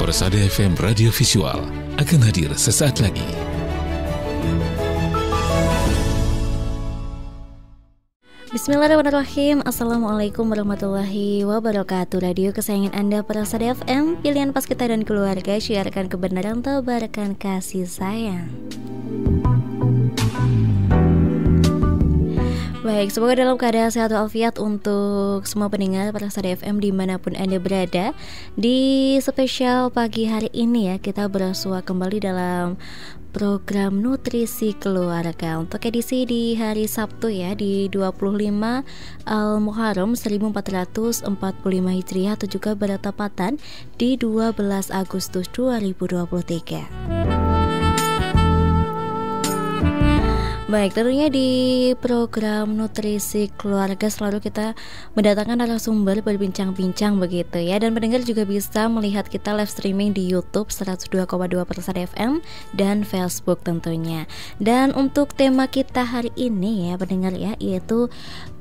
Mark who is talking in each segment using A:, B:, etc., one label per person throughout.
A: Persada FM Radio Visual akan hadir sesaat lagi.
B: Bismillahirrahmanirrahim. Assalamualaikum warahmatullahi wabarakatuh. Radio kesayangan Anda Persada FM, pilihan pas kita dan keluarga, syiarkan kebenaran, tebarkan kasih sayang. Baik, semoga dalam keadaan sehat walafiat untuk semua pendengar Persada FM dimanapun Anda berada. Di spesial pagi hari ini ya, kita bersua kembali dalam program Nutrisi Keluarga untuk edisi di hari Sabtu ya, di 25 Al-Muharram 1445 Hijriah, atau juga bertepatan di 12 Agustus 2023. Baik, tentunya di program Nutrisi Keluarga selalu kita mendatangkan narasumber berbincang-bincang begitu ya. Dan pendengar juga bisa melihat kita live streaming di YouTube 102,2 Persada FM dan Facebook tentunya. Dan untuk tema kita hari ini ya pendengar ya, yaitu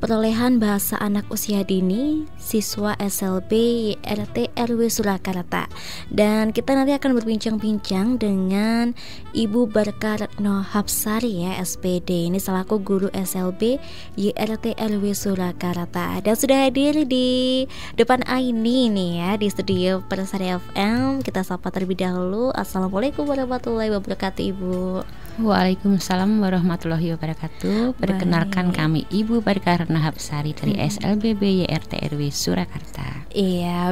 B: perolehan bahasa anak usia dini siswa SLB YRT RW Surakarta. Dan kita nanti akan berbincang-bincang dengan Ibu Barkah Retno Hapsari ya, SPD. Ini selaku guru SLB YRT RW Surakarta. Dan sudah hadir di depan Aini nih ya, di studio Persada FM. Kita sapa terlebih dahulu. Assalamualaikum warahmatullahi wabarakatuh, Ibu.
C: Waalaikumsalam warahmatullahi wabarakatuh. Perkenalkan, kami Ibu Barkah Retno Hapsari dari SLBB YRT RW Surakarta.
B: Iya,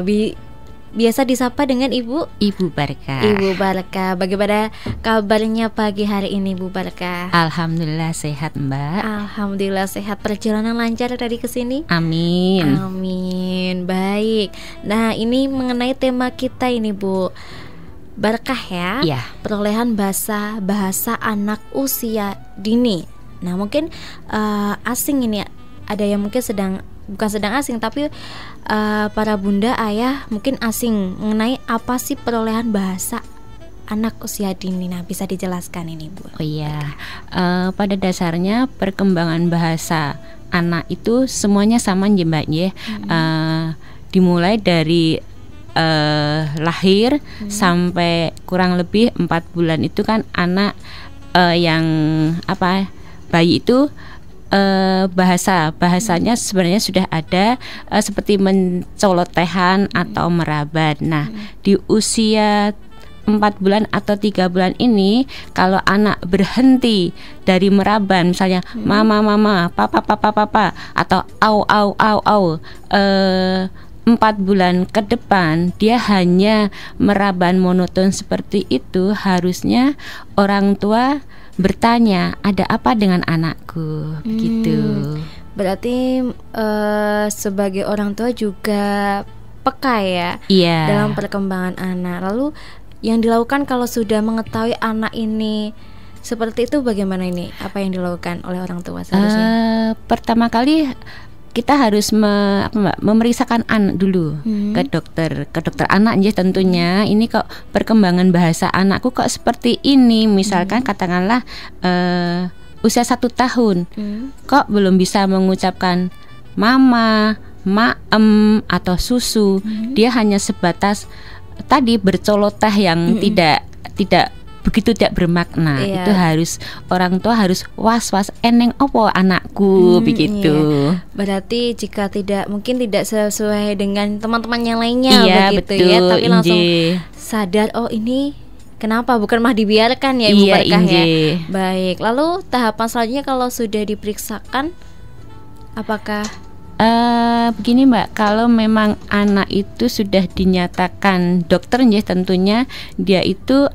B: biasa disapa dengan Ibu
C: Barkah.
B: Ibu Barkah, bagaimana kabarnya pagi hari ini, Bu Barkah?
C: Alhamdulillah sehat, Mbak.
B: Alhamdulillah sehat. Perjalanan lancar tadi ke sini?
C: Amin.
B: Amin. Baik. Nah, ini mengenai tema kita ini, Bu Barkah ya.
C: Iya.
B: Perolehan bahasa anak usia dini. Nah, mungkin asing ini, ada yang mungkin bukan sedang asing, tapi para bunda ayah mungkin asing mengenai apa sih perolehan bahasa anak usia dini. Nah, bisa dijelaskan ini, Bu?
C: Oh iya, pada dasarnya perkembangan bahasa anak itu semuanya sama ya, Mbak ya. Dimulai dari lahir sampai kurang lebih 4 bulan itu kan anak yang bayi itu bahasanya sebenarnya sudah ada, seperti mencelotehan atau merabat. Nah, di usia 4 bulan atau 3 bulan ini, kalau anak berhenti dari meraban, misalnya mama, papa, atau au, 4 bulan ke depan dia hanya meraban monoton seperti itu, harusnya orang tua bertanya, ada apa dengan anakku? Begitu.
B: Berarti sebagai orang tua juga peka ya,
C: iya,
B: dalam perkembangan anak. Lalu yang dilakukan kalau sudah mengetahui anak ini seperti itu, bagaimana ini? Apa yang dilakukan oleh orang tua seharusnya?
C: Pertama kali kita harus memeriksakan anak dulu ke dokter anak ya tentunya. Ini kok perkembangan bahasa anakku kok seperti ini, misalkan katakanlah usia 1 tahun kok belum bisa mengucapkan mama, maem atau susu. Dia hanya sebatas tadi bercoloteh yang tidak begitu tidak bermakna.
B: Iya.
C: Itu orang tua harus was-was, eneng opo anakku begitu.
B: Iya. Berarti jika mungkin tidak sesuai dengan teman-teman yang lainnya,
C: iya,
B: begitu
C: betul,
B: ya, tapi langsung
C: inje
B: sadar, oh ini kenapa, bukan mah dibiarkan ya, Ibu
C: iya,
B: Barkah
C: inje.
B: Ya. Baik, lalu tahapan selanjutnya kalau sudah diperiksakan apakah
C: begini, Mbak, kalau memang anak itu sudah dinyatakan dokter ya tentunya dia itu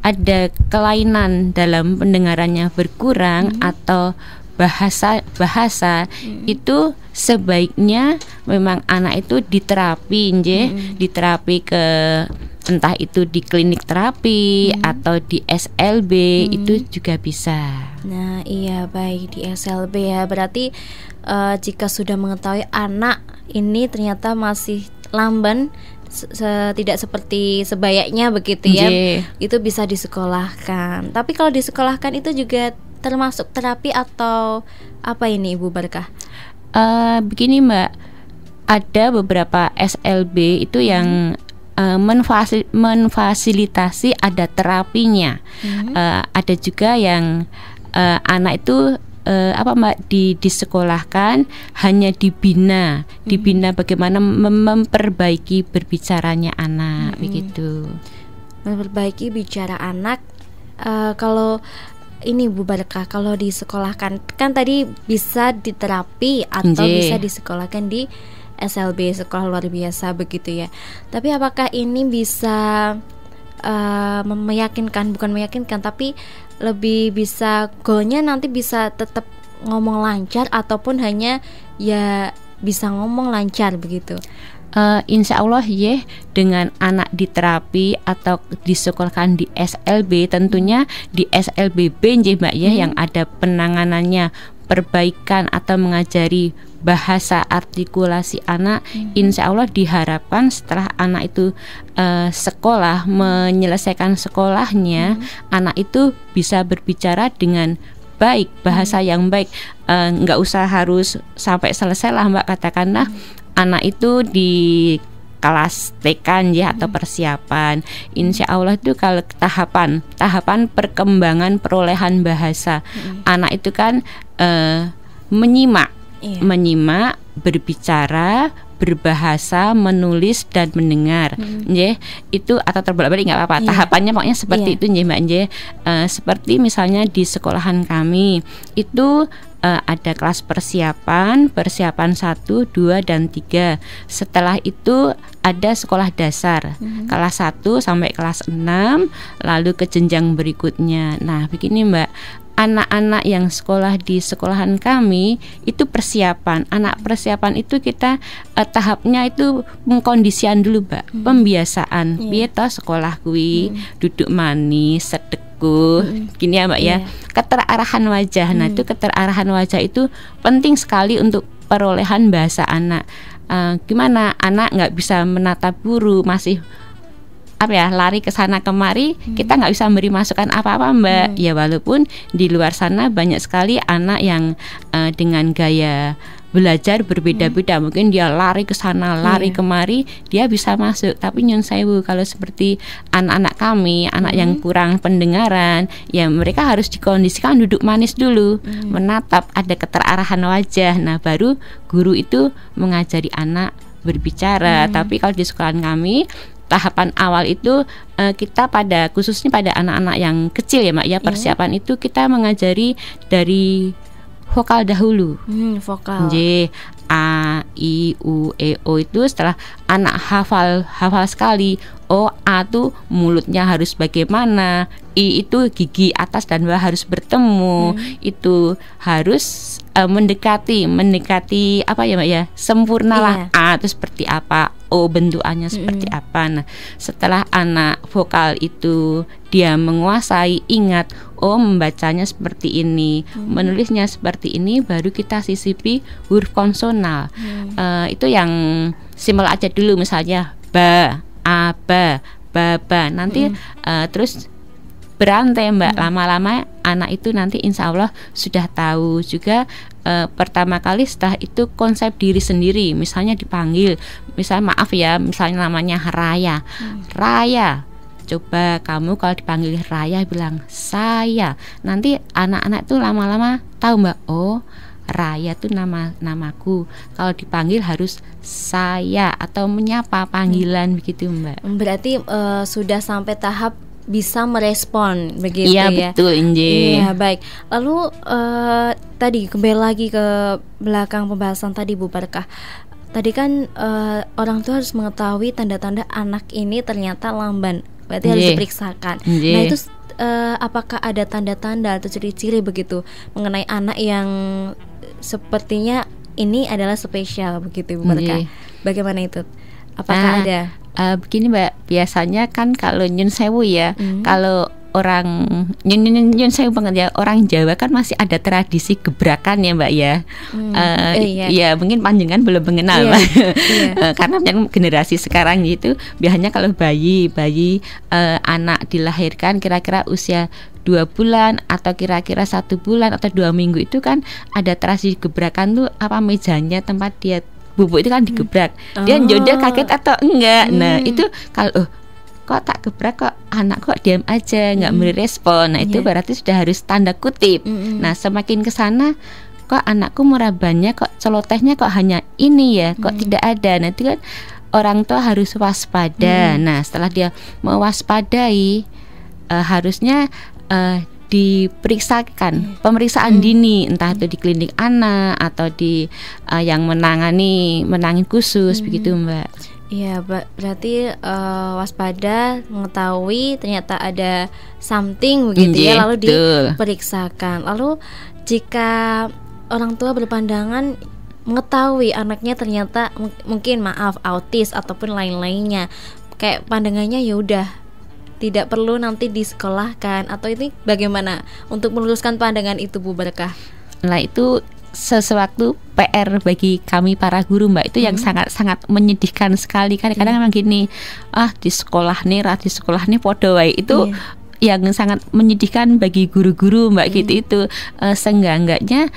C: ada kelainan dalam pendengarannya berkurang atau bahasa itu sebaiknya memang anak itu diterapi diterapi ke entah itu di klinik terapi atau di SLB itu juga bisa.
B: Nah, iya, baik, di SLB ya. Berarti jika sudah mengetahui anak ini ternyata masih lamban, tidak seperti sebayaknya begitu ya, itu bisa disekolahkan. Tapi kalau disekolahkan itu juga termasuk terapi atau apa ini, Ibu Barkah?
C: Begini, Mbak, ada beberapa SLB itu yang memfasilitasi ada terapinya. Ada juga yang anak itu disekolahkan hanya dibina bagaimana memperbaiki berbicaranya anak, begitu.
B: Memperbaiki bicara anak. Kalau ini Bu Barakah, kalau disekolahkan kan tadi bisa diterapi atau bisa disekolahkan di SLB, sekolah luar biasa begitu ya. Tapi apakah ini bisa meyakinkan, bukan meyakinkan tapi lebih bisa goalnya nanti bisa tetap ngomong lancar ataupun hanya ya bisa ngomong lancar begitu?
C: Insya Allah ya, dengan anak diterapi atau disekolahkan di SLB, tentunya di SLBB Mbak ya, yang ada penanganannya perbaikan atau mengajari bahasa artikulasi anak. Insya Allah diharapkan setelah anak itu sekolah, menyelesaikan sekolahnya, anak itu bisa berbicara dengan baik, bahasa yang baik. Nggak usah harus sampai selesai lah Mbak, katakanlah anak itu di kelas TK ya atau persiapan. Insya Allah itu kalau tahapan perkembangan perolehan bahasa, anak itu kan menyimak, berbicara, berbahasa, menulis dan mendengar, itu atau terbolak-balik nggak apa-apa. Tahapannya pokoknya seperti itu, Mbak. Seperti misalnya di sekolahan kami itu ada kelas persiapan 1, 2, dan 3. Setelah itu ada sekolah dasar kelas 1 sampai kelas 6, lalu ke jenjang berikutnya. Nah, begini Mbak, anak-anak yang sekolah di sekolahan kami itu persiapan. Anak persiapan itu kita tahapnya itu pengkondisian dulu Mbak, pembiasaan. Piye toh sekolah kuwi, duduk manis, sedek gini ya Mbak ya, keterarahan wajah. Nah itu keterarahan wajah itu penting sekali untuk perolehan bahasa anak. Gimana anak nggak bisa menatap guru, masih lari ke sana kemari, kita nggak bisa memberi masukan apa-apa Mbak. Ya walaupun di luar sana banyak sekali anak yang dengan gaya belajar berbeda-beda, mungkin dia lari ke sana, lari kemari, dia bisa masuk. Tapi nyun sewu, kalau seperti anak-anak kami, anak yang kurang pendengaran, ya mereka harus dikondisikan duduk manis dulu, menatap, ada keterarahan wajah. Nah baru guru itu mengajari anak berbicara. Tapi kalau di sekolahan kami, tahapan awal itu kita khususnya pada anak-anak yang kecil ya Mak ya, persiapan itu kita mengajari dari vokal dahulu.
B: Vokal.
C: J, A, I, U, E, O itu setelah anak hafal sekali. O, A tuh mulutnya harus bagaimana, I itu gigi atas dan bawah harus bertemu. Itu harus mendekati apa ya Mbak ya, sempurna lah. A itu seperti apa, O bentukannya seperti apa. Nah setelah anak vokal itu dia menguasai, ingat, oh membacanya seperti ini, menulisnya seperti ini, baru kita sisipi huruf konsonal. Itu yang simpel aja dulu, misalnya ba, aba, baba. Nanti terus berantai Mbak, lama-lama anak itu nanti insya Allah sudah tahu juga. Pertama kali setelah itu konsep diri sendiri, misalnya dipanggil, misalnya maaf ya, misalnya namanya Raya, Raya, coba kamu kalau dipanggil Raya bilang saya. Nanti anak-anak itu lama-lama tahu Mbak, oh Raya tuh namaku. Kalau dipanggil harus saya atau menyapa panggilan begitu Mbak.
B: Berarti sudah sampai tahap bisa merespon begitu ya?
C: Iya betul Inje.
B: Iya baik. Lalu tadi kembali lagi ke belakang pembahasan tadi Bu Barakah. Tadi kan orang tua harus mengetahui tanda-tanda anak ini ternyata lamban. Berarti harus diperiksakan. Nah itu apakah ada tanda-tanda atau ciri-ciri begitu mengenai anak yang sepertinya ini adalah spesial begitu Bu Barakah? Bagaimana itu? Apakah ada?
C: Begini Mbak, biasanya kan kalau nyun sewu ya, kalau orang nyun sewu banget ya, orang Jawa kan masih ada tradisi gebrakan ya Mbak ya. Ya mungkin panjenengan belum mengenal Mbak. Karena yang generasi sekarang gitu, biasanya kalau bayi anak dilahirkan kira-kira usia 2 bulan atau kira-kira 1 bulan atau 2 minggu itu kan ada tradisi gebrakan tuh, apa mejanya tempat dia bubuk itu kan digebrak. Dia njodel kaget atau enggak. Nah, itu kalau kok tak gebrak kok anak kok diam aja nggak beri respon. Nah, itu berarti sudah harus tanda kutip. Nah, semakin ke sana kok anakku merabanya kok celotehnya kok hanya ini ya, kok tidak ada. Nah, itu kan orang tua harus waspada. Nah, setelah dia mewaspadai harusnya diperiksakan pemeriksaan dini, entah itu di klinik anak atau di yang menangani khusus begitu, Mbak.
B: Iya, berarti waspada, mengetahui ternyata ada something begitu ya, lalu diperiksakan. Lalu jika orang tua berpandangan mengetahui anaknya ternyata mungkin autis ataupun lain-lainnya, kayak pandangannya ya udah tidak perlu nanti disekolahkan, atau ini bagaimana untuk meluruskan pandangan itu, Bu Berkah?
C: Nah, itu sesuatu PR bagi kami para guru, Mbak. Itu yang sangat menyedihkan sekali. Kadang-kadang memang gini, di sekolah nih podo wae. Itu yang sangat menyedihkan bagi guru-guru, Mbak, gitu itu. Seenggak-enggaknya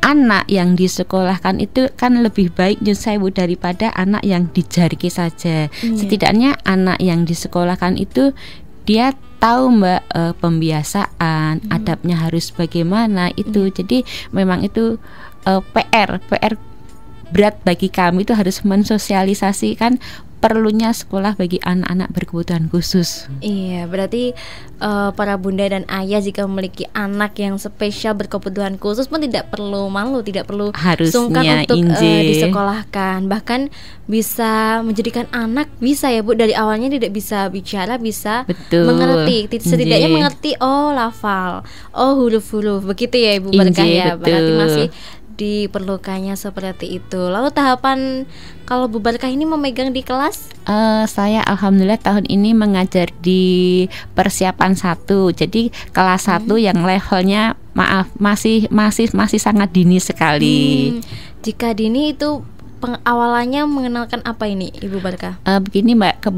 C: anak yang disekolahkan itu kan lebih baik nyusewu daripada anak yang dijarki saja. Setidaknya anak yang disekolahkan itu dia tahu, Mbak, pembiasaan, adabnya harus bagaimana itu. Jadi memang itu PR berat bagi kami, itu harus mensosialisasikan perlunya sekolah bagi anak-anak berkebutuhan khusus.
B: Iya, berarti para bunda dan ayah jika memiliki anak yang spesial berkebutuhan khusus pun tidak perlu malu, tidak perlu sungkan untuk disekolahkan. Bahkan bisa menjadikan anak bisa ya, Bu, dari awalnya tidak bisa bicara, bisa mengerti, setidaknya mengerti, lafal, huruf-huruf, begitu ya, Ibu Berkah ya. Berarti masih diperlukannya seperti itu. Lalu tahapan kalau Bu Berkah ini memegang di kelas?
C: Saya alhamdulillah tahun ini mengajar di persiapan 1. Jadi kelas 1 yang levelnya masih sangat dini sekali.
B: Jika dini itu pengawalannya mengenalkan apa ini, Ibu Berkah?
C: Begini, Mbak,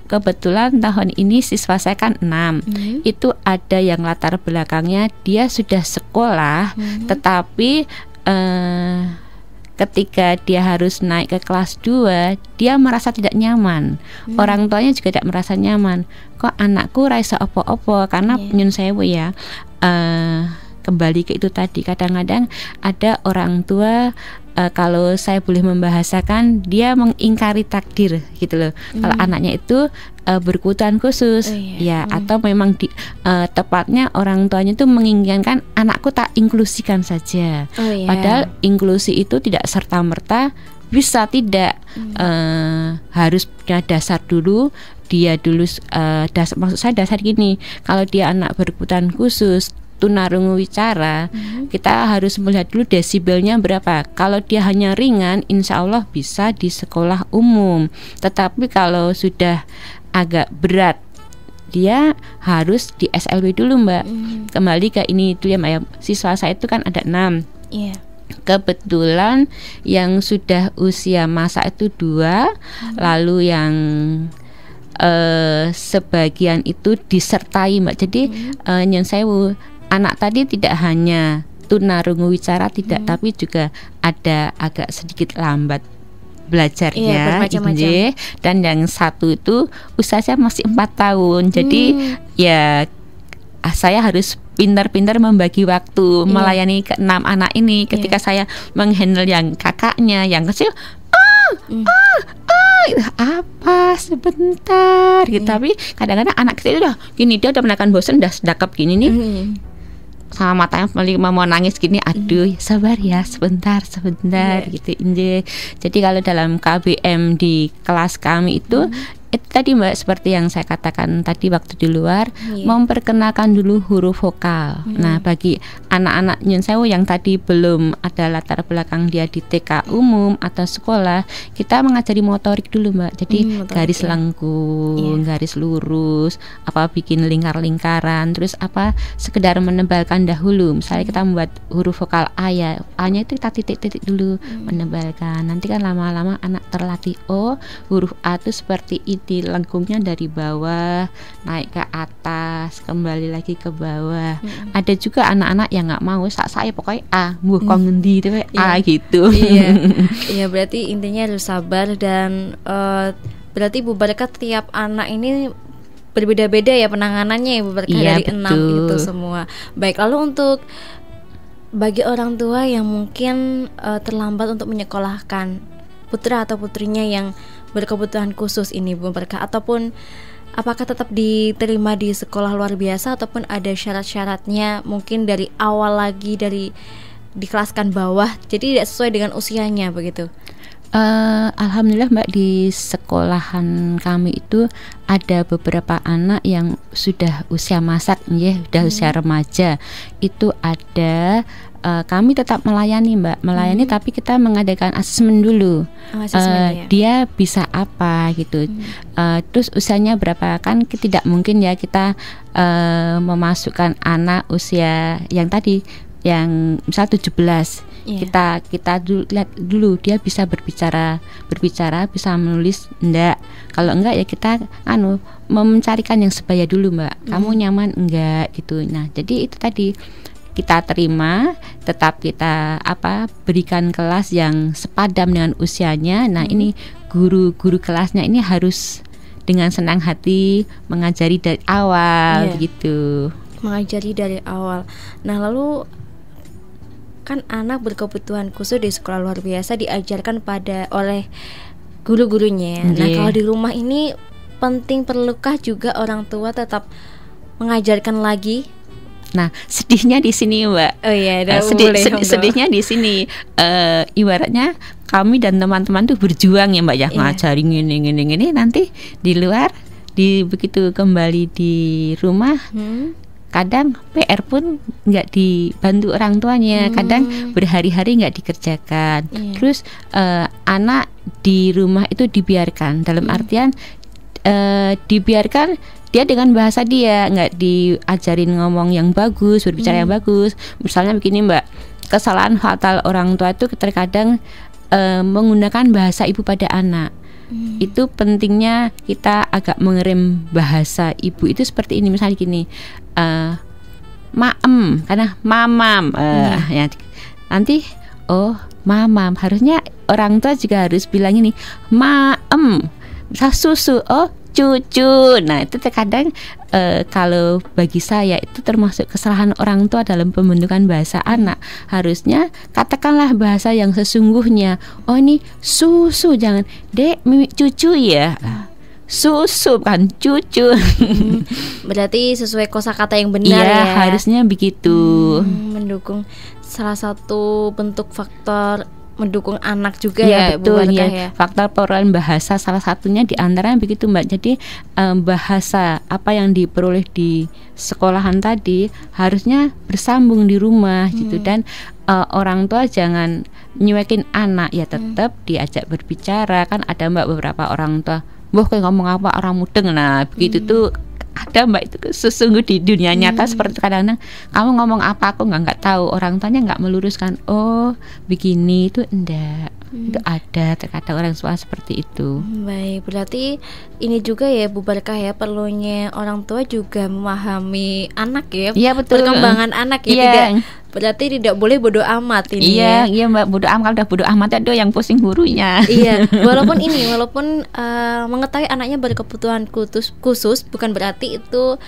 C: kebetulan tahun ini siswa saya kan 6. Itu ada yang latar belakangnya dia sudah sekolah, tetapi ketika dia harus naik ke kelas 2, dia merasa tidak nyaman. Orang tuanya juga tidak merasa nyaman. Kok anakku raisa opo-opo, karena nyun sewu ya. Kembali ke itu tadi, kadang-kadang ada orang tua kalau saya boleh membahasakan, dia mengingkari takdir gitu loh. Kalau anaknya itu berkebutuhan khusus, atau memang tepatnya orang tuanya itu menginginkan anakku tak inklusikan saja. Padahal inklusi itu tidak serta-merta bisa, tidak harus punya dasar dulu. Dia dulu maksud saya dasar gini, kalau dia anak berkebutuhan khusus tunarungu wicara, kita harus melihat dulu desibelnya berapa. Kalau dia hanya ringan, insya Allah bisa di sekolah umum. Tetapi kalau sudah agak berat, dia harus di SLB dulu, Mbak. Kembali ke ini itu ya, Mbak, ya. Siswa saya itu kan ada 6. Kebetulan yang sudah usia masa itu 2, lalu yang sebagian itu disertai, Mbak. Jadi nyon sewu, anak tadi tidak hanya tunarungu wicara, tidak, tapi juga ada agak sedikit lambat belajarnya, dan yang satu itu usianya masih 4 tahun. Jadi ya saya harus pintar-pintar membagi waktu melayani ke-6 anak ini. Ketika saya menghandle yang kakaknya, yang kecil, apa sebentar gitu. Tapi kadang-kadang anak kecil udah gini, dia udah menakan bosan, udah sedakap gini nih, sama matanya mau nangis gini, aduh sabar ya, sebentar gitu. Jadi kalau dalam KBM di kelas kami itu tadi, Mbak, seperti yang saya katakan tadi waktu di luar, memperkenalkan dulu huruf vokal. Nah, bagi anak-anak nyun sewu yang tadi belum ada latar belakang dia di TK umum atau sekolah, kita mengajari motorik dulu, Mbak. Jadi garis lengkung, garis lurus, apa bikin lingkar-lingkaran, terus apa sekedar menebalkan dahulu. Misalnya kita membuat huruf vokal A, ya, A-nya itu kita titik-titik dulu, menebalkan. Nanti kan lama-lama anak terlatih, huruf A itu seperti itu. tadi lengkungnya dari bawah naik ke atas, kembali lagi ke bawah. Ada juga anak-anak yang nggak mau, saya pokoknya mbuh kok ngendi itu gitu.
B: Iya. Iya, berarti intinya harus sabar dan berarti Bu Barakah tiap anak ini berbeda-beda ya penanganannya ya Bu Barakah, dari
C: betul.
B: 6 itu semua. Baik, lalu untuk bagi orang tua yang mungkin terlambat untuk menyekolahkan putra atau putrinya yang berkebutuhan khusus ini Bu Barakah, ataupun apakah tetap diterima di sekolah luar biasa ataupun ada syarat-syaratnya, mungkin dari awal lagi dari di kelas kan bawah, jadi tidak sesuai dengan usianya begitu?
C: Alhamdulillah Mbak, di sekolahan kami itu ada beberapa anak yang sudah usia masak ya, sudah usia remaja. Itu ada, kami tetap melayani Mbak, tapi kita mengadakan asesmen dulu.
B: Ya.
C: Dia bisa apa gitu. Terus usianya berapa, kan tidak mungkin ya kita memasukkan anak usia yang tadi yang misal 17. Kita lihat dulu dia bisa berbicara, bisa menulis enggak. Kalau enggak ya kita mencarikan yang sebaya dulu Mbak. Kamu nyaman enggak gitu. Nah, jadi itu tadi kita terima, tetap kita berikan kelas yang sepadam dengan usianya. Nah, ini guru-guru kelasnya ini harus dengan senang hati mengajari dari awal begitu.
B: Mengajari dari awal. Nah, lalu kan anak berkebutuhan khusus di sekolah luar biasa diajarkan oleh guru-gurunya. Nah, kalau di rumah ini perlukah juga orang tua tetap mengajarkan lagi?
C: Nah, sedihnya di sini Mbak.
B: Oh iya,
C: sedihnya di sini. Ibaratnya kami dan teman-teman tuh berjuang ya Mbak ya, ngajarin gini, nanti di luar begitu kembali di rumah. Kadang PR pun nggak dibantu orang tuanya, kadang berhari-hari nggak dikerjakan. Terus anak di rumah itu dibiarkan, dalam artian dibiarkan dia dengan bahasa dia, nggak diajarin ngomong yang bagus, berbicara yang bagus. Misalnya begini Mbak, kesalahan fatal orang tua itu terkadang menggunakan bahasa ibu pada anak. Itu pentingnya kita agak mengerem bahasa ibu itu seperti ini, misalnya gini, maem karena mamam, ya nanti mamam, harusnya orang tua juga harus bilang ini maem, susu, cucu. Nah, itu terkadang kalau bagi saya itu termasuk kesalahan orang tua dalam pembentukan bahasa anak. Harusnya katakanlah bahasa yang sesungguhnya. Ini susu, jangan dek mimi cucu ya. Susu kan cucu.
B: Berarti sesuai kosakata yang benar ya.
C: Harusnya begitu.
B: Mendukung salah satu bentuk faktor mendukung anak juga ya,
C: betul
B: ya.
C: Faktor perolehan bahasa salah satunya diantaranya begitu Mbak. Jadi bahasa apa yang diperoleh di sekolahan tadi harusnya bersambung di rumah gitu, dan orang tua jangan nyuekin anak ya, tetap diajak berbicara. Kan ada Mbak beberapa orang tua, kayak ngomong apa orang mudeng. Nah, begitu tuh ada Mbak, itu sesungguh di dunia nyata seperti kadang-kadang kamu ngomong apa aku nggak tahu, orang tuanya nggak meluruskan, begini itu enggak. Itu ada terkadang orang tua seperti itu.
B: Baik, berarti ini juga ya Bu Barakah ya, perlunya orang tua juga memahami anak ya,
C: betul.
B: Perkembangan anak ya, berarti tidak boleh bodoh amat ini.
C: Iya Mbak, bodoh amat. Kalau udah bodoh amat ada yang pusing gurunya.
B: Walaupun mengetahui anaknya berkebutuhan khusus bukan berarti itu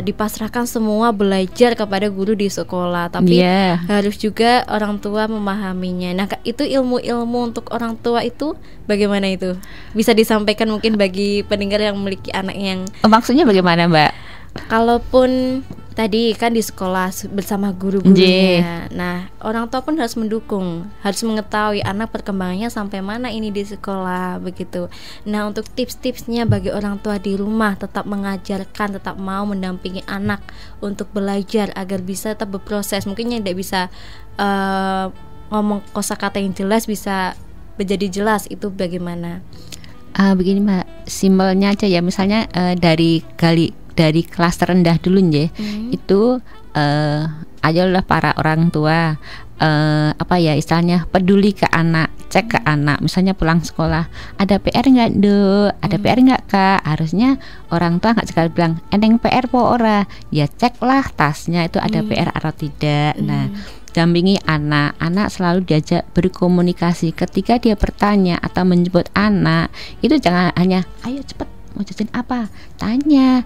B: dipasrahkan semua belajar kepada guru di sekolah, tapi harus juga orang tua memahaminya. Nah, itu ilmu-ilmu untuk orang tua itu bagaimana itu? Bisa disampaikan mungkin bagi pendengar yang memiliki anak yang
C: maksudnya bagaimana Mbak?
B: Kalaupun tadi kan di sekolah bersama guru-gurunya. Nah, orang tua pun harus mendukung, harus mengetahui anak perkembangannya sampai mana ini di sekolah begitu. Nah, untuk tips-tipsnya bagi orang tua di rumah tetap mengajarkan, tetap mau mendampingi anak untuk belajar agar bisa tetap berproses. Mungkin yang tidak bisa ngomong kosakata yang jelas bisa menjadi jelas, itu bagaimana?
C: Begini Mbak, simpelnya aja ya, misalnya dari kelas terendah dulu ya. Itu ayolah para orang tua apa ya istilahnya, peduli ke anak, cek ke anak. Misalnya pulang sekolah, ada PR nggak Dok, ada PR nggak Kak. Harusnya orang tua nggak sekali bilang eneng PR po ora, ya ceklah tasnya itu ada PR atau tidak. Nah, dampingi anak selalu diajak berkomunikasi. Ketika dia bertanya atau menjemput anak, itu jangan hanya ayo cepet mau jajan apa, tanya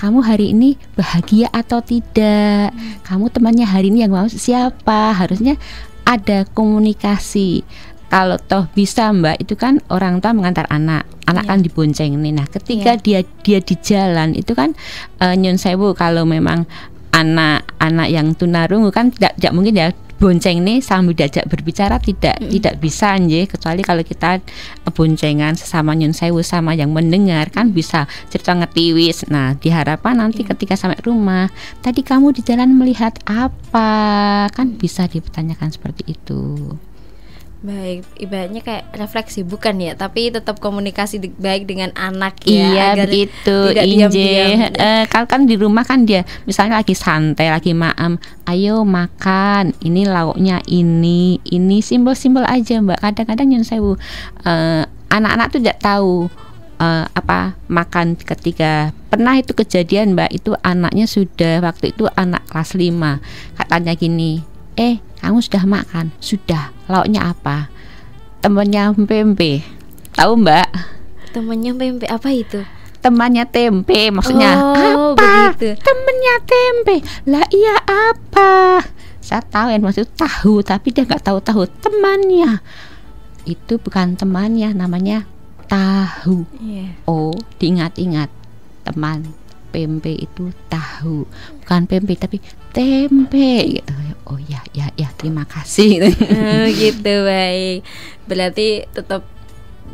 C: kamu hari ini bahagia atau tidak, kamu temannya hari ini yang mau siapa. Harusnya ada komunikasi. Kalau toh bisa Mbak, itu kan orang tua mengantar anak kan dibonceng nih. Nah ketika dia di jalan itu kan nyun sewu, kalau memang anak yang tunarungu kan tidak mungkin ya bonceng nih sambil diajak berbicara, tidak bisa nje, kecuali kalau kita boncengan sesama nyun sewu sama yang mendengar kan bisa cerita ngetiwis. Nah diharapkan nanti ketika sampai rumah, tadi kamu di jalan melihat apa, kan bisa dipertanyakan seperti itu.
B: Baik, ibaratnya kayak refleksi bukan ya, tapi tetap komunikasi baik dengan anak ya.
C: Iya
B: agar
C: begitu
B: tidak
C: Inje.
B: diam-diam.
C: Kalau kan di rumah kan dia misalnya lagi santai, lagi maam, ayo makan, ini lauknya ini simpel-simpel aja Mbak. Kadang-kadang yang sewu anak-anak tuh tidak tahu apa makan. Ketika pernah itu kejadian Mbak, itu anaknya sudah waktu itu anak kelas 5, katanya gini, kamu sudah makan? Sudah. Lauknya apa? Temannya pempek. Tahu Mbak?
B: Temannya pempek apa itu?
C: Temannya tempe, maksudnya apa?
B: Begitu.
C: Temannya tempe. Lah iya apa? Saya tahu yang maksud tahu, tapi dia nggak tahu temannya. Itu bukan temannya, namanya tahu. Oh, diingat-ingat, teman pempek itu tahu, bukan pempek tapi tempe gitu. Oh ya terima kasih.
B: Gitu, baik. Berarti tetap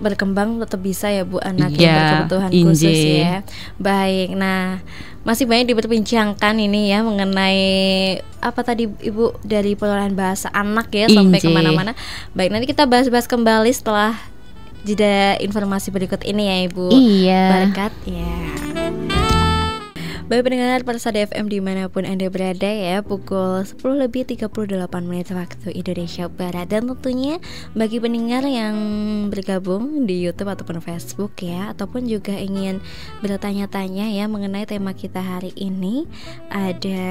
B: berkembang, tetap bisa ya Bu, anak yang berkebutuhan khusus ya. Baik. Nah, masih banyak diperbincangkan ini ya mengenai apa tadi Ibu, dari pengolahan bahasa anak ya sampai kemana-mana. Baik, nanti kita bahas-bahas kembali setelah jeda informasi berikut ini ya Ibu. Berkat ya. Baik pendengar Persada FM dimanapun Anda berada ya, pukul 10:38 waktu Indonesia Barat. Dan tentunya bagi pendengar yang bergabung di YouTube ataupun Facebook ya, ataupun juga ingin bertanya-tanya ya mengenai tema kita hari ini, ada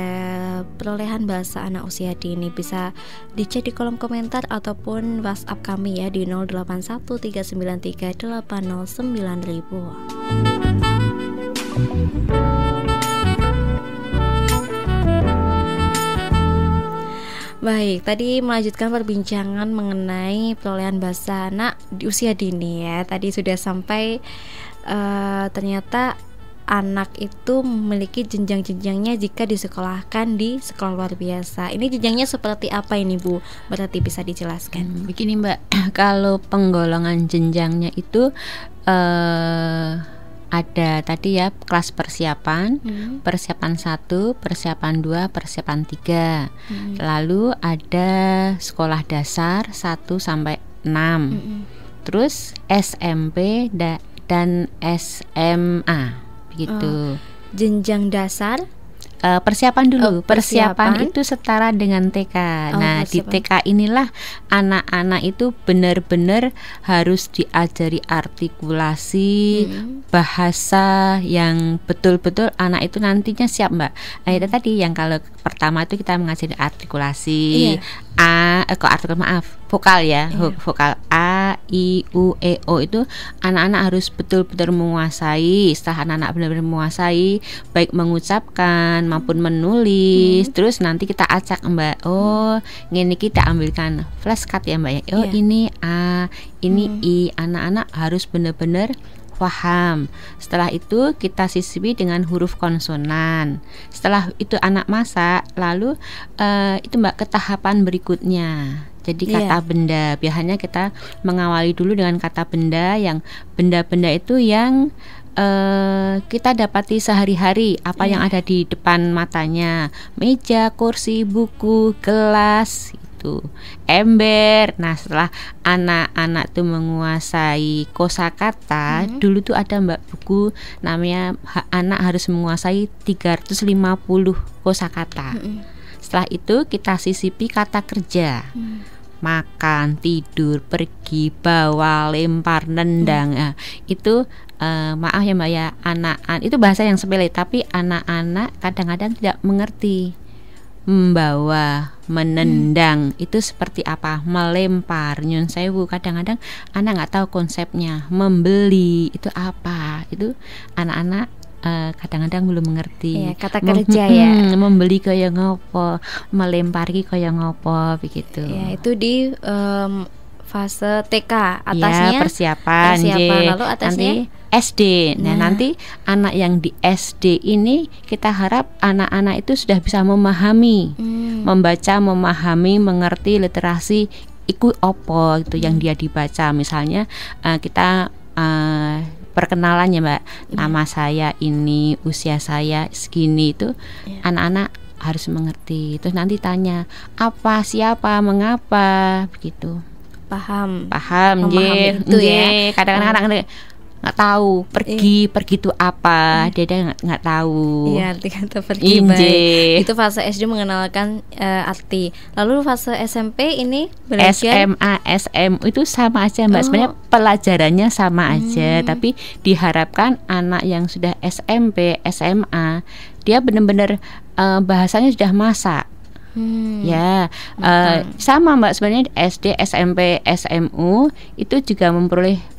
B: perolehan bahasa anak usia dini, bisa dicek di kolom komentar ataupun WhatsApp kami ya di 081393809000. Baik, tadi melanjutkan perbincangan mengenai perolehan bahasa anak di usia dini ya. Tadi sudah sampai ternyata anak itu memiliki jenjang-jenjangnya jika disekolahkan di sekolah luar biasa. Ini jenjangnya seperti apa ini Bu? Berarti bisa dijelaskan.
C: Begini Mbak, kalau penggolongan jenjangnya itu ada tadi ya, kelas persiapan, persiapan 1, persiapan 2, persiapan 3. Lalu ada sekolah dasar 1 sampai 6. Terus SMP dan SMA begitu.
B: Jenjang dasar
C: persiapan dulu. Persiapan itu setara dengan TK. Nah, di TK inilah anak-anak itu benar-benar harus diajari artikulasi, bahasa yang betul-betul anak itu nantinya siap, Mbak. Nah, itu tadi yang kalau pertama itu kita mengajari artikulasi, vokal ya, vokal A, I, U, E, O itu anak-anak harus betul-betul menguasai. Setelah anak-anak benar-benar menguasai, baik mengucapkan maupun menulis, terus nanti kita acak Mbak. Oh, ini kita ambilkan flashcard ya Mbak ya. Oh, ini A, ini I. Anak-anak harus benar-benar paham. Setelah itu kita sisipi dengan huruf konsonan. Setelah itu anak masak, lalu itu Mbak ke tahapan berikutnya. Jadi kata benda, biasanya kita mengawali dulu dengan kata benda, yang benda-benda itu yang kita dapati sehari-hari, apa yang ada di depan matanya, meja, kursi, buku, gelas, itu ember. Nah, setelah anak-anak tuh menguasai kosakata, dulu tuh ada Mbak buku namanya anak harus menguasai 350 kosakata. Setelah itu kita sisipi kata kerja. Makan, tidur, pergi, bawa, lempar, nendang. Nah, itu maaf ya Mbak ya, anak-anak itu bahasa yang sepele, tapi anak-anak kadang-kadang tidak mengerti. Membawa, menendang itu seperti apa, melempar, nyun sewu, kadang-kadang anak nggak tahu konsepnya. Membeli itu apa, itu anak-anak kadang-kadang belum mengerti.
B: Iya, kata kerja ya.
C: Membeli kaya ngopo, melempar kaya ngopo begitu.
B: Ya, itu di fase TK, atasnya
C: ya, persiapan.
B: Lalu atasnya
C: nanti SD. Nah, nanti anak yang di SD ini kita harap anak-anak itu sudah bisa memahami, membaca, memahami, mengerti literasi iku opo gitu yang dia dibaca. Misalnya kita perkenalannya Mbak, nama saya ini, usia saya segini, itu anak-anak harus mengerti. Terus nanti tanya apa, siapa, mengapa, begitu.
B: Paham
C: Nggih,
B: itu ya.
C: Kadang-kadang anak nggak tahu pergi itu apa, dia nggak tahu.
B: Iya, arti kata pergi. Baik. Itu fase SD mengenalkan arti. Lalu fase SMP ini belajar
C: SMA, SMU itu sama aja Mbak. Sebenarnya pelajarannya sama aja, tapi diharapkan anak yang sudah SMP, SMA dia benar-benar bahasanya sudah masak. Ya, sama Mbak, sebenarnya SD, SMP, SMU itu juga memperoleh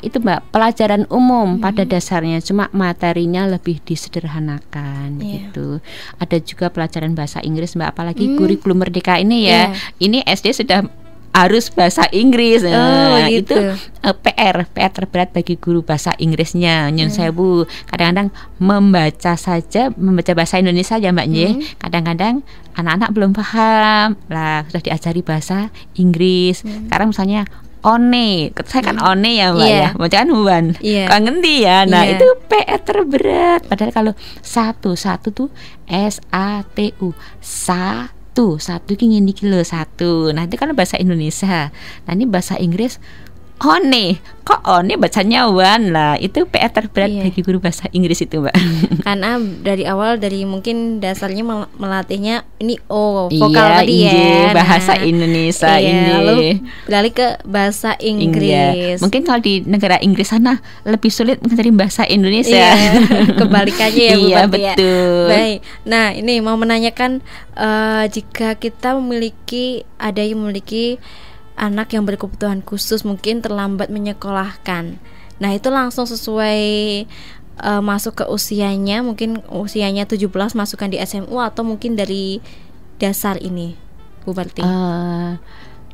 C: itu Mbak, pelajaran umum pada dasarnya, cuma materinya lebih disederhanakan gitu. Ada juga pelajaran bahasa Inggris Mbak, apalagi kurikulum Merdeka ini ya. Ini SD sudah harus bahasa Inggris.
B: Gitu.
C: Itu PR terberat bagi guru bahasa Inggrisnya. Nyun sewu, kadang-kadang membaca bahasa Indonesia ya Mbak Nye. Kadang-kadang anak-anak belum paham lah, sudah diajari bahasa Inggris. Sekarang misalnya one, saya kan one ya Mbak ya, bacaan huan, kangen dia. Nah itu PR terberat. Padahal kalau satu tuh SATU, satu ingin kilo satu. Nah itu kan bahasa Indonesia. Nah ini bahasa Inggris one, kok one bacanya wan lah. Itu PR terberat bagi guru bahasa Inggris itu Mbak.
B: Karena dari awal, dari mungkin dasarnya melatihnya ini vokal tadi ya,
C: bahasa Indonesia ini.
B: Lalu beralih ke bahasa Inggris.
C: Mungkin kalau di negara Inggris sana lebih sulit mencari bahasa Indonesia.
B: Kebalikannya ya Bu.
C: Iya betul.
B: Baik. Nah ini mau menanyakan, jika kita ada yang memiliki anak yang berkebutuhan khusus, mungkin terlambat menyekolahkan. Nah itu langsung sesuai masuk ke usianya, mungkin usianya 17 masukkan di SMU, atau mungkin dari dasar ini Bu Barti?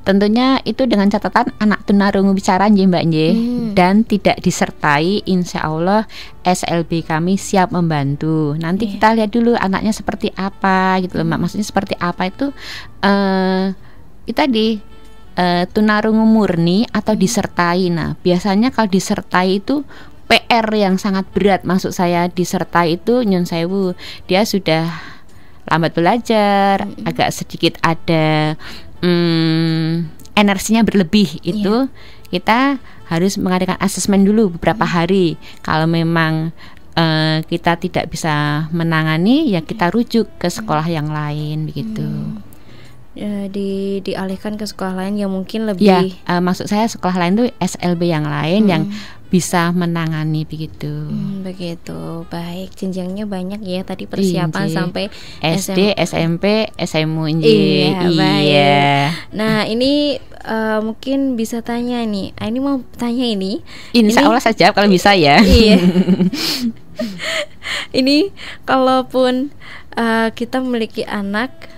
C: Tentunya itu dengan catatan anak tunarungu bicara Mbak Nje, dan tidak disertai, insya Allah SLB kami siap membantu. Nanti kita lihat dulu anaknya seperti apa gitu loh Mbak. Maksudnya seperti apa itu kita tunarungu murni atau disertai. Nah biasanya kalau disertai itu PR yang sangat berat. Maksud saya disertai itu nyun sewu, dia sudah lambat belajar, agak sedikit ada energinya berlebih. Itu kita harus mengadakan asesmen dulu beberapa hari. Kalau memang kita tidak bisa menangani, ya kita rujuk ke sekolah yang lain begitu.
B: Dialihkan ke sekolah lain yang mungkin lebih
C: maksud saya sekolah lain tuh SLB yang lain yang bisa menangani begitu.
B: Begitu. Baik, jenjangnya banyak ya tadi, persiapan sampai
C: SD, SMP, SMU.
B: Baik. Nah ini mungkin bisa tanya nih. Ini mau tanya ini.
C: Insya Allah saya jawab kalau bisa ya.
B: Iya. Ini kalaupun kita memiliki anak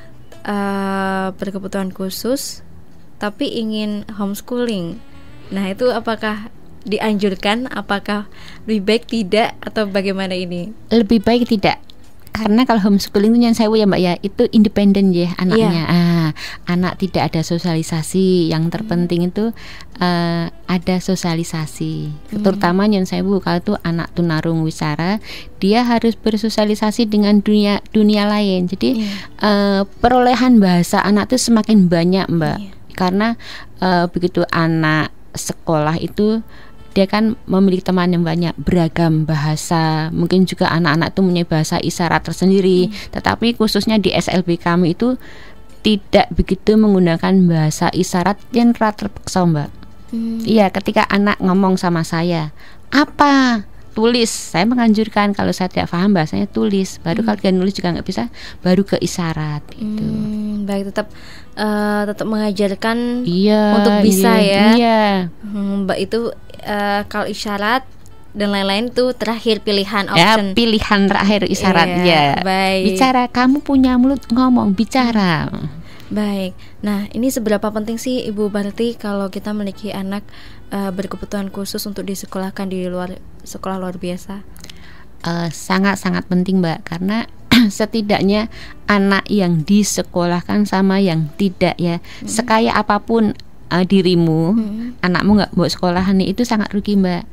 B: berkebutuhan khusus tapi ingin homeschooling, nah itu apakah dianjurkan, apakah lebih baik tidak, atau bagaimana ini? Lebih baik tidak, karena kalau homeschooling itu yang saya ya Mbak ya, itu independen ya anaknya. Anak tidak ada sosialisasi. Yang terpenting itu ada sosialisasi, terutama yang saya kalau itu anak tunarung wicara, dia harus bersosialisasi dengan dunia lain. Jadi perolehan bahasa anak itu semakin banyak Mbak. Karena begitu anak sekolah itu
C: dia kan memiliki teman yang banyak, beragam bahasa. Mungkin juga anak-anak itu punya bahasa isyarat tersendiri. Tetapi khususnya di SLB kami itu tidak begitu menggunakan bahasa isyarat yang terpaksa, Mbak. Iya, ketika anak ngomong sama saya, apa? Tulis. Saya menganjurkan kalau saya tidak paham bahasanya tulis. Baru kalau dia nulis juga nggak bisa, baru ke isyarat gitu.
B: Baik, tetap mengajarkan
C: Iya,
B: untuk bisa ya.
C: Iya.
B: Mbak itu kalau isyarat dan lain-lain tuh terakhir pilihan
C: Ya,
B: option.
C: pilihan terakhir isyarat ya.
B: Baik.
C: Bicara, kamu punya mulut, ngomong, bicara.
B: Baik. Nah, ini seberapa penting sih Ibu Barti kalau kita memiliki anak berkebutuhan khusus untuk disekolahkan di luar sekolah luar biasa?
C: Sangat-sangat penting, Mbak, karena setidaknya anak yang disekolahkan sama yang tidak ya, sekaya apapun dirimu, anakmu nggak bawa sekolahan nih, itu sangat rugi, Mbak.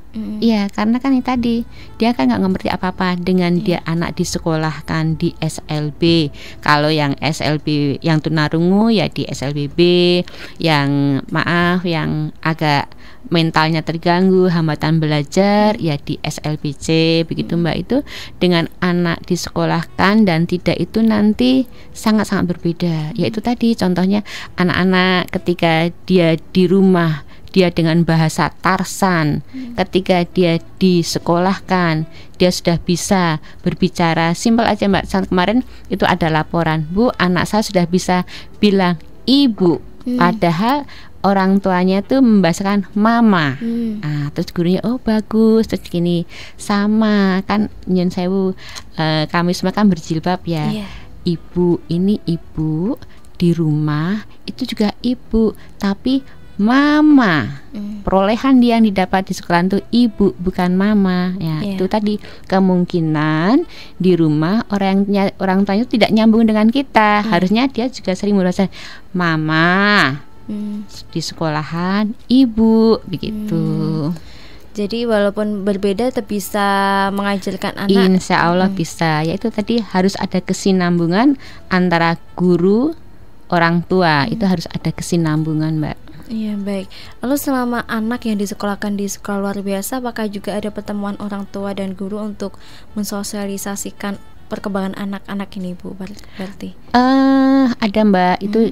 C: Iya, karena kan ini tadi dia kan nggak ngerti apa-apa dengan dia anak disekolahkan di SLB. Kalau yang SLB yang tunarungu ya di SLBB, yang yang agak mentalnya terganggu, hambatan belajar ya di SLBC, begitu, Mbak. Itu dengan anak disekolahkan dan tidak itu nanti sangat-sangat berbeda. Yaitu tadi contohnya anak-anak ketika dia di rumah dia dengan bahasa Tarsan, ketika dia disekolahkan dia sudah bisa berbicara simpel aja, Mbak. Saat kemarin itu ada laporan, Bu, anak saya sudah bisa bilang ibu, padahal orang tuanya tuh membahasakan mama. Terus gurunya, oh bagus, terus gini, sama kan nyun sewu, kami semua kan berjilbab ya. Ibu ini ibu, di rumah itu juga ibu, tapi mama. Perolehan dia yang didapat di sekolah itu ibu, bukan mama ya. Itu tadi kemungkinan di rumah orang tuanya tidak nyambung dengan kita. Harusnya dia juga sering merasa mama, di sekolahan ibu, begitu.
B: Jadi walaupun berbeda tetap bisa mengajarkan anak.
C: Insya Allah bisa. Yaitu tadi harus ada kesinambungan antara guru orang tua. Itu harus ada kesinambungan, Mbak.
B: Iya, baik. Lalu selama anak yang disekolahkan di sekolah luar biasa, apakah juga ada pertemuan orang tua dan guru untuk mensosialisasikan perkembangan anak-anak ini, Bu Barti?
C: Ada, Mbak. Itu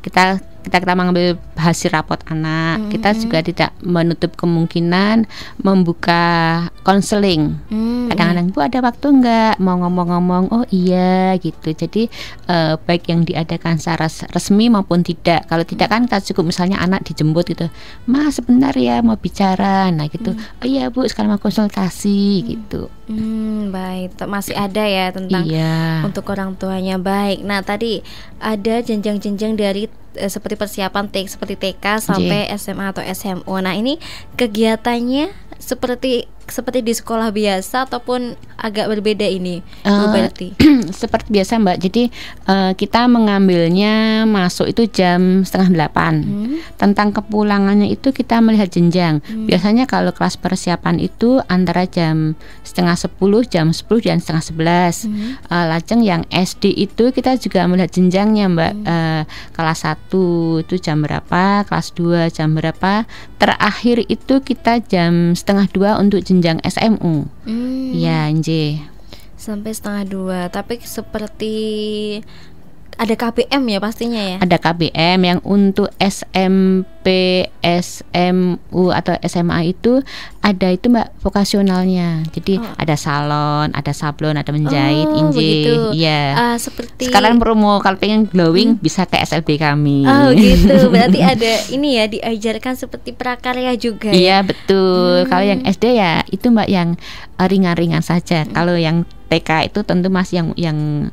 C: kita mengambil hasil rapot anak. Kita juga tidak menutup kemungkinan membuka konseling. Kadang-kadang, Bu, ada waktu enggak mau ngomong-ngomong? Oh iya gitu. Jadi baik yang diadakan secara resmi maupun tidak. Kalau tidak kan kita cukup misalnya anak dijemput gitu, Ma sebentar ya mau bicara. Nah gitu, oh iya Bu sekarang mau konsultasi gitu.
B: Baik, masih ada ya tentang untuk orang tuanya. Baik. Nah tadi ada jenjang-jenjang dari seperti persiapan seperti TK sampai SMA atau SMU. Nah ini kegiatannya seperti di sekolah biasa ataupun agak berbeda ini, Bu Barti?
C: Seperti biasa, Mbak. Jadi kita mengambilnya masuk itu jam 7:30. Tentang kepulangannya itu kita melihat jenjang. Biasanya kalau kelas persiapan itu antara jam 9:30, jam 10 dan 10:30. Lajeng yang SD itu kita juga melihat jenjangnya, Mbak. Kelas 1 itu jam berapa, kelas 2 jam berapa. Terakhir itu kita jam 1:30 untuk jenjang SMU. Ya, Nje.
B: Sampai 1:30. Tapi seperti ada KBM ya pastinya ya? Ada
C: KBM yang untuk SMP, SMU atau SMA itu ada itu, Mbak, vokasionalnya. Jadi ada salon, ada sablon, ada menjahit, Inje. Iya.
B: Seperti
C: sekarang promo kalau pengen glowing bisa ke SLB kami.
B: Oh gitu. Berarti ada ini ya, diajarkan seperti prakarya juga.
C: Iya, betul. Kalau yang SD ya itu, Mbak, yang ringan-ringan saja. Kalau yang TK itu tentu masih yang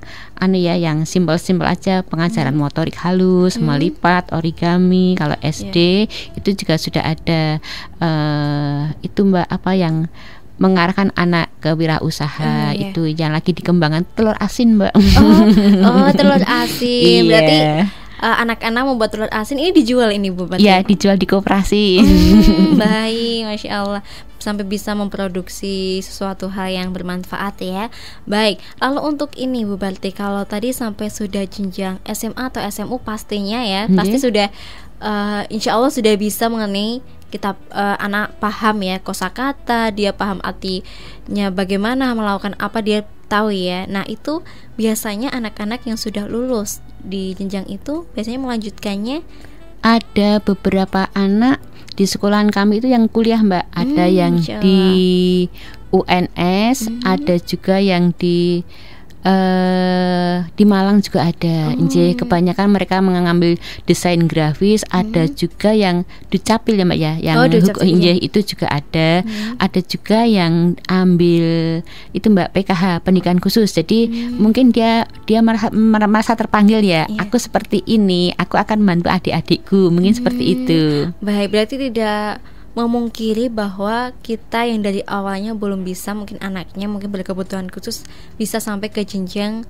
C: yang simpel-simpel aja, pengajaran motorik halus, melipat, origami. Kalau SD itu juga sudah ada itu, Mbak, apa yang mengarahkan anak ke wirausaha. Itu yang lagi dikembangkan telur asin, Mbak.
B: Telur asin. Berarti anak-anak membuat telur asin ini dijual ini, Bu Barti?
C: Iya, dijual di koperasi.
B: Baik, Masya Allah. Sampai bisa memproduksi sesuatu hal yang bermanfaat ya. Baik, lalu untuk ini Bu Barti, kalau tadi sampai sudah jenjang SMA atau SMU pastinya ya, pasti sudah insya Allah sudah bisa mengenai kita anak paham ya kosakata, dia paham artinya bagaimana melakukan apa, dia tahu ya. Nah itu biasanya anak-anak yang sudah lulus di jenjang itu biasanya melanjutkannya.
C: Ada beberapa anak di sekolahan kami itu yang kuliah Mbak. Ada yang di UNS, ada juga yang di Malang juga ada. Kebanyakan mereka mengambil desain grafis. Ada juga yang Dukcapil ya Mbak ya, yang itu juga ada. Ada juga yang ambil itu Mbak PKH pendidikan khusus. Jadi mungkin dia merasa terpanggil ya. Aku seperti ini, aku akan membantu adik-adikku. Mungkin seperti itu.
B: Baik, berarti tidak memungkiri bahwa kita yang dari awalnya belum bisa, mungkin anaknya mungkin berkebutuhan khusus bisa sampai ke jenjang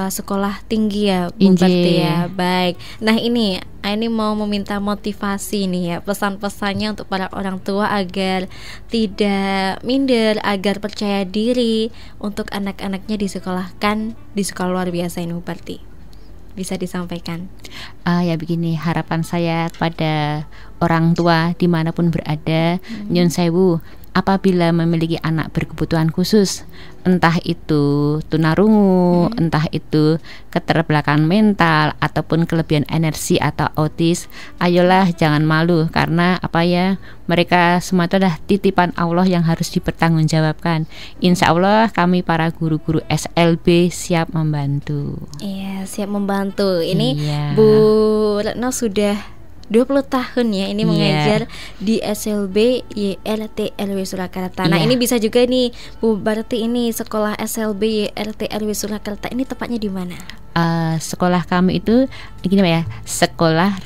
B: sekolah tinggi ya Bu Berti ya. Baik. Nah ini mau meminta motivasi nih ya, pesan-pesannya untuk para orang tua agar tidak minder, agar percaya diri untuk anak-anaknya disekolahkan di sekolah luar biasa ini Bu Berti. Bisa disampaikan?
C: Ya begini, harapan saya kepada orang tua dimanapun berada, nyun sewu, apabila memiliki anak berkebutuhan khusus, entah itu tunarungu, entah itu keterbelakangan mental ataupun kelebihan energi atau autis, ayolah jangan malu, karena apa ya, mereka semua itu adalah titipan Allah yang harus dipertanggungjawabkan. Insya Allah kami para guru-guru SLB siap membantu.
B: Iya, siap membantu. Ini Bu Retno sudah 20 tahun ya ini mengajar di SLB YRT/RW Surakarta. Nah ini bisa juga nih Bu Berti, ini sekolah SLB YRT/RW Surakarta ini tepatnya di mana?
C: Sekolah kami itu gini ya, sekolah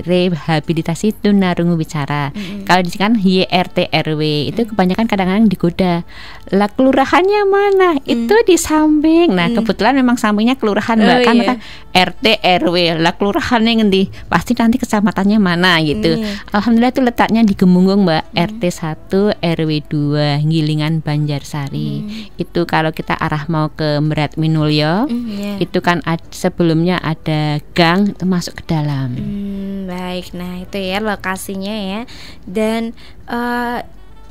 C: rehabilitasi tunarungu bicara. Kalau di sini kan YRT/RW itu kebanyakan kadang-kadang digoda, lah kelurahannya mana? Itu di samping. Nah kebetulan memang sampingnya kelurahan Mbak, kan RT/RW, lah kelurahannya ngendi? Pasti nanti kecamatannya mana gitu. Alhamdulillah itu letaknya di Gemunggung Mbak, RT 1 RW 2 Gilingan Banjarsari. Itu kalau kita arah mau ke Merat Minulyo, itu kan sebelumnya ada gang masuk ke dalam.
B: Baik, nah itu ya lokasinya ya. Dan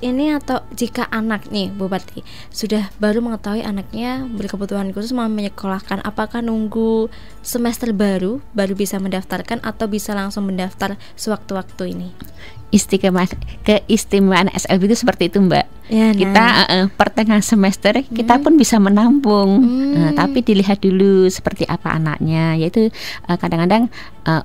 B: ini atau jika anak nih Bu Berti sudah baru mengetahui anaknya berkebutuhan khusus mau menyekolahkan, apakah nunggu semester baru bisa mendaftarkan atau bisa langsung mendaftar sewaktu-waktu ini? Keistimewaan
C: SLB itu seperti itu Mbak
B: ya,
C: kita pertengahan semester kita pun bisa menampung, tapi dilihat dulu seperti apa anaknya. Yaitu kadang-kadang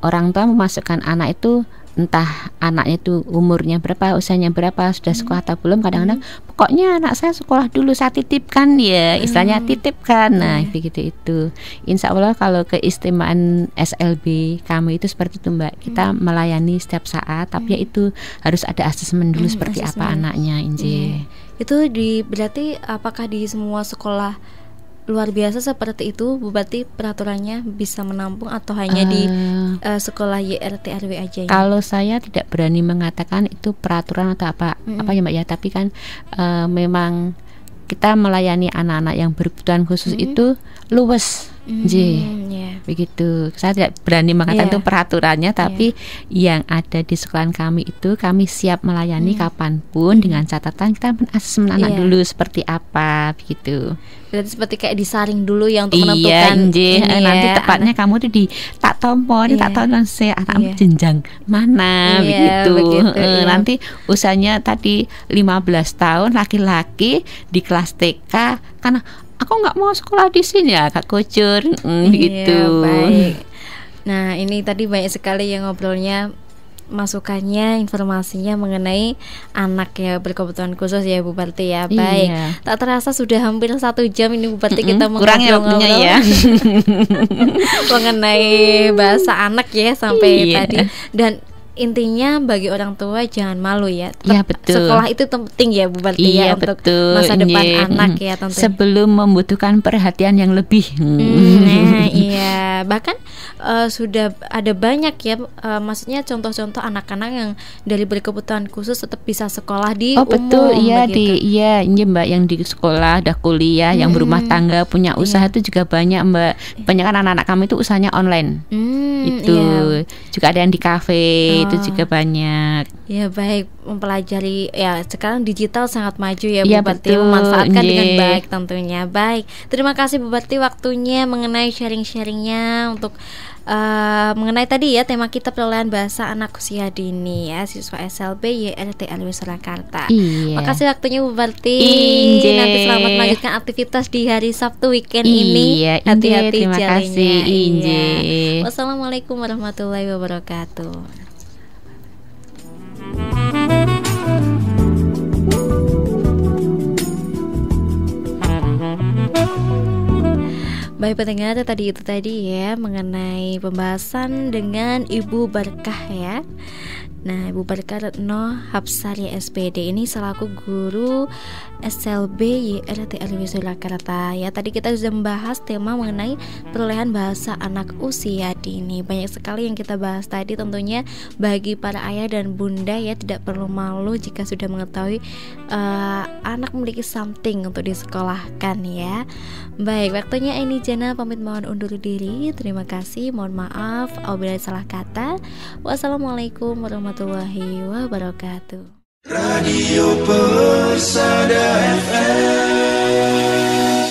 C: orang tua memasukkan anak itu, entah anaknya itu umurnya berapa, usianya berapa, sudah sekolah atau belum. Kadang-kadang pokoknya anak saya sekolah dulu, saya titipkan ya, istilahnya titipkan. Nah begitu itu. Insya Allah kalau keistimewaan SLB kami itu seperti itu Mbak, kita melayani setiap saat, tapi ya itu harus ada asesmen dulu seperti apa anaknya Inje.
B: Itu berarti apakah di semua sekolah luar biasa seperti itu Bu Berti peraturannya bisa menampung atau hanya di sekolah YRT/RW aja ya?
C: Kalau saya tidak berani mengatakan itu peraturan atau apa ya Mbak ya, tapi kan memang kita melayani anak-anak yang berkebutuhan khusus itu luwes begitu. Saya tidak berani mengatakan itu peraturannya, tapi yang ada di sekolahan kami itu kami siap melayani kapanpun, dengan catatan kita asesmen anak dulu seperti apa begitu.
B: Berarti seperti kayak disaring dulu ya untuk menentukan
C: nanti tepatnya kamu tuh tak tombol, tak tahu saya anak jenjang mana begitu. Nanti usianya tadi 15 tahun laki-laki di kelas TK, karena aku nggak mau sekolah di sini ya Kak Kucur, gitu.
B: Baik. Nah ini tadi banyak sekali yang ngobrolnya, masukannya, informasinya mengenai anak ya berkebutuhan khusus ya Bu Berti ya. Baik, tak terasa sudah hampir 1 jam ini Bu Berti kita ngobrol-ngobrol ya mengenai bahasa anak ya sampai tadi. Dan intinya bagi orang tua jangan malu ya.
C: Betul.
B: Sekolah itu penting ya Bu Berti ya untuk masa depan anak ya tentunya.
C: Sebelum membutuhkan perhatian yang lebih.
B: Bahkan sudah ada banyak ya, maksudnya contoh-contoh anak-anak yang dari berkebutuhan khusus tetap bisa sekolah di umum.
C: Betul, ini Mbak, yang di sekolah, ada kuliah, yang berumah tangga, punya usaha itu juga banyak Mbak. Banyak kan anak-anak kami itu usahanya online. Itu juga ada yang di kafe, itu juga banyak.
B: Ya baik, mempelajari ya sekarang digital sangat maju ya Bu
C: Ya,
B: Barti,
C: betul,
B: memanfaatkan dengan
C: nggih.
B: baik tentunya. Baik, terima kasih Bu Barti waktunya mengenai sharing-sharingnya untuk mengenai tadi ya tema kita perolehan bahasa anak usia dini ya siswa SLB YLT Alwi Surakarta.
C: Iya.
B: Makasih waktunya Bu Barti.
C: Inje.
B: Nanti selamat melanjutkan aktivitas di hari Sabtu weekend ini.
C: Iya, Inje,
B: Hati-hati
C: terima
B: jalannya.
C: kasih, Inje.
B: Iya. Wassalamualaikum warahmatullahi wabarakatuh. Baik pendengar, tadi itu ya mengenai pembahasan dengan Ibu Berkah ya. Nah, Ibu Berkah Retno Hapsari SPD ini selaku guru SLB YLT Alwi Surakarta ya. Tadi kita sudah membahas tema mengenai perolehan bahasa anak usia dini. Banyak sekali yang kita bahas tadi, tentunya bagi para ayah dan bunda ya tidak perlu malu jika sudah mengetahui anak memiliki something untuk disekolahkan ya. Baik, waktunya ini Jana pamit mohon undur diri. Terima kasih, mohon maaf apabila salah kata. Wassalamualaikum warahmatullahi wabarakatuh.
D: Radio Persada FM.